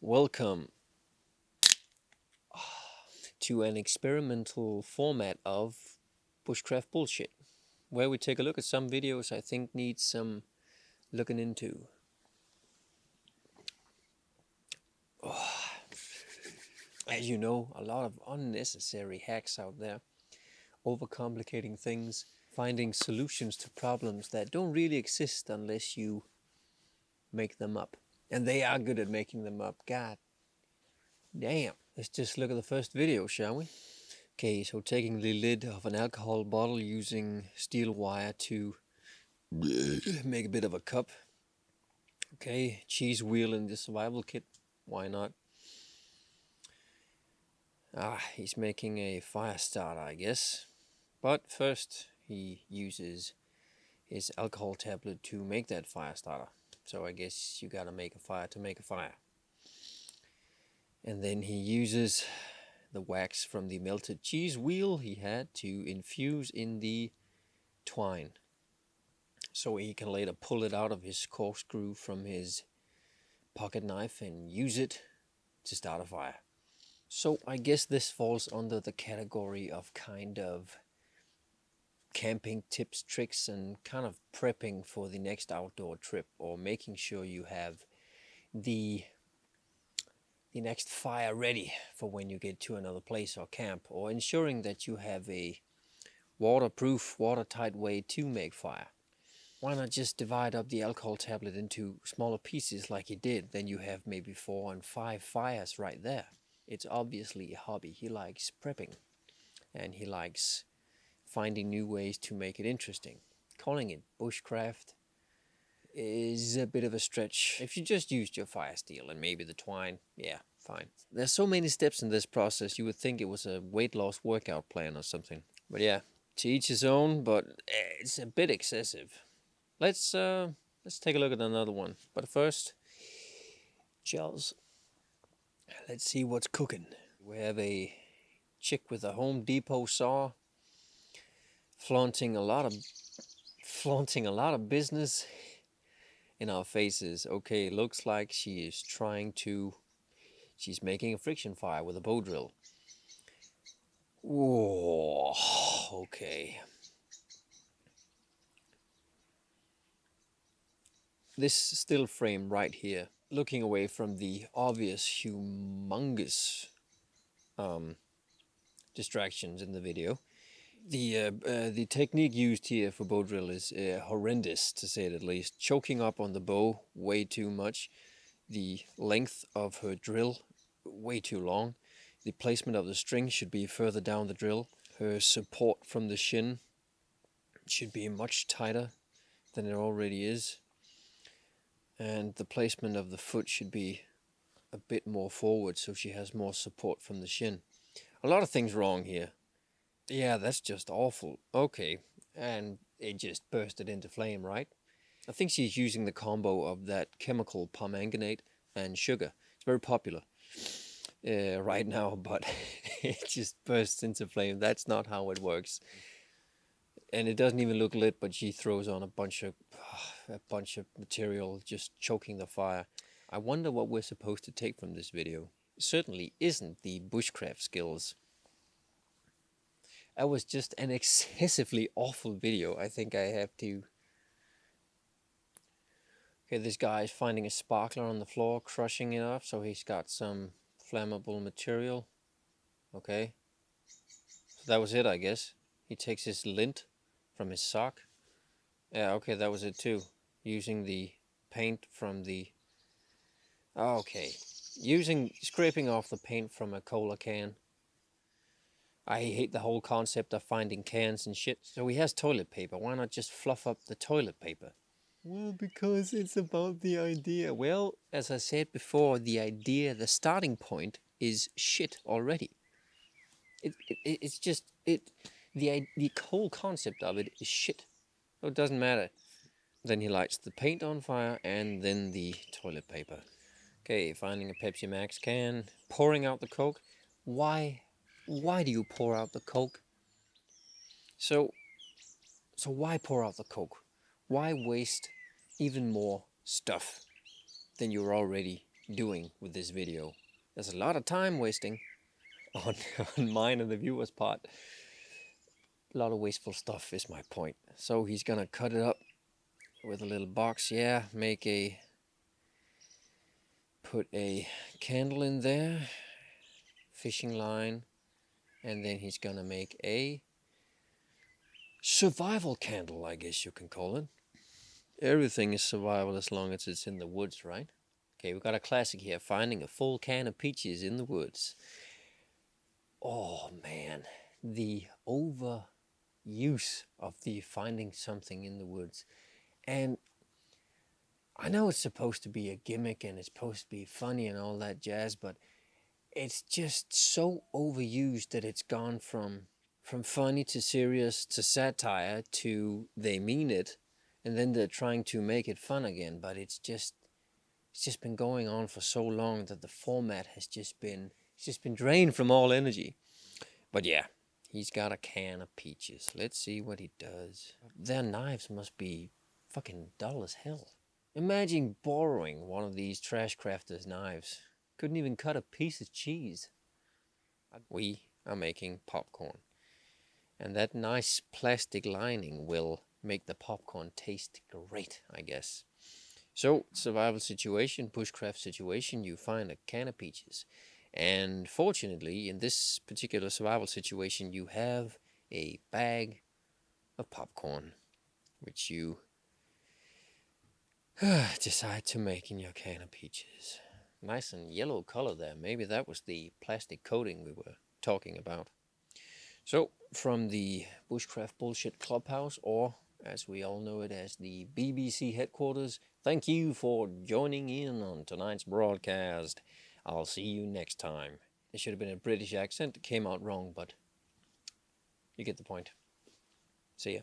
Welcome to an experimental format of Bushcraft bullshit, where we take a look at some videos I think need some looking into. As you know, a lot of unnecessary hacks out there, overcomplicating things, finding solutions to problems that don't really exist unless you make them up. And they are good at making them up. God damn. Let's just look at the first video, shall we? Okay, so taking the lid of an alcohol bottle using steel wire to make a bit of a cup. Okay, cheese wheel in the survival kit. Why not? He's making a fire starter, I guess. But first, he uses his alcohol tablet to make that fire starter. So I guess you gotta make a fire to make a fire. And then he uses the wax from the melted cheese wheel he had to infuse in the twine, so he can later pull it out of his corkscrew from his pocket knife and use it to start a fire. So I guess this falls under the category of kind of camping tips, tricks, and kind of prepping for the next outdoor trip, or making sure you have the next fire ready for when you get to another place or camp, or ensuring that you have a waterproof, watertight way to make fire. Why not just divide up the alcohol tablet into smaller pieces like he did? Then you have maybe 4 and 5 fires right there. It's obviously a hobby. He likes prepping, and he likes finding new ways to make it interesting. Calling it bushcraft is a bit of a stretch. If you just used your fire steel and maybe the twine, yeah, fine. There's so many steps in this process, you would think it was a weight loss workout plan or something. But yeah, to each his own, but it's a bit excessive. Let's take a look at another one. But first, Charles, let's see what's cooking. We have a chick with a Home Depot saw, flaunting a lot of business in our faces. Okay, looks like she's making a friction fire with a bow drill. Whoa, okay. This still frame right here, looking away from the obvious humongous distractions in the video. The technique used here for bow drill is horrendous, to say it at least. Choking up on the bow way too much. The length of her drill way too long. The placement of the string should be further down the drill. Her support from the shin should be much tighter than it already is. And the placement of the foot should be a bit more forward so she has more support from the shin. A lot of things wrong here. Yeah, that's just awful. Okay, and it just bursted into flame, right? I think she's using the combo of that chemical permanganate and sugar. It's very popular right now, but it just bursts into flame. That's not how it works. And it doesn't even look lit, but she throws on a bunch of material, just choking the fire. I wonder what we're supposed to take from this video. It certainly isn't the bushcraft skills. That was just an excessively awful video. I think I have to... Okay, this guy is finding a sparkler on the floor, crushing it off, so he's got some flammable material. Okay. So that was it, I guess. He takes his lint from his sock. Yeah, okay, that was it too. Using the paint from the... Okay. Scraping off the paint from a cola can. I hate the whole concept of finding cans and shit. So he has toilet paper. Why not just fluff up the toilet paper? Well, because it's about the idea. Well, as I said before, the idea, the starting point is shit already. The whole concept of it is shit. So it doesn't matter. Then he lights the paint on fire and then the toilet paper. Okay, finding a Pepsi Max can, pouring out the Coke. Why do you pour out the Coke? So why pour out the Coke? Why waste even more stuff than you're already doing with this video. There's a lot of time wasting on, on mine and the viewer's part. A lot of wasteful stuff is my point. So he's gonna cut it up with a little box. Yeah, put a candle in there, fishing line, and then he's gonna make a survival candle, I guess you can call it. Everything is survival as long as it's in the woods, right? Okay, we've got a classic here, finding a full can of peaches in the woods. Oh man, the overuse of the finding something in the woods. And I know it's supposed to be a gimmick and it's supposed to be funny and all that jazz, but it's just so overused that it's gone from funny to serious to satire to they mean it, and then they're trying to make it fun again. But it's just been going on for so long that the format has just been drained from all energy. But yeah, he's got a can of peaches. Let's see what he does. Their knives must be fucking dull as hell. Imagine borrowing one of these trash crafters' knives. Couldn't even cut a piece of cheese. We are making popcorn. And that nice plastic lining will make the popcorn taste great, I guess. So, survival situation, bushcraft situation, you find a can of peaches. And fortunately, in this particular survival situation, you have a bag of popcorn, which you decide to make in your can of peaches. Nice and yellow color there. Maybe that was the plastic coating we were talking about. So, from the Bushcraft Bullshit Clubhouse, or as we all know it as the BBC headquarters, thank you for joining in on tonight's broadcast. I'll see you next time. It should have been a British accent. It came out wrong, but you get the point. See ya.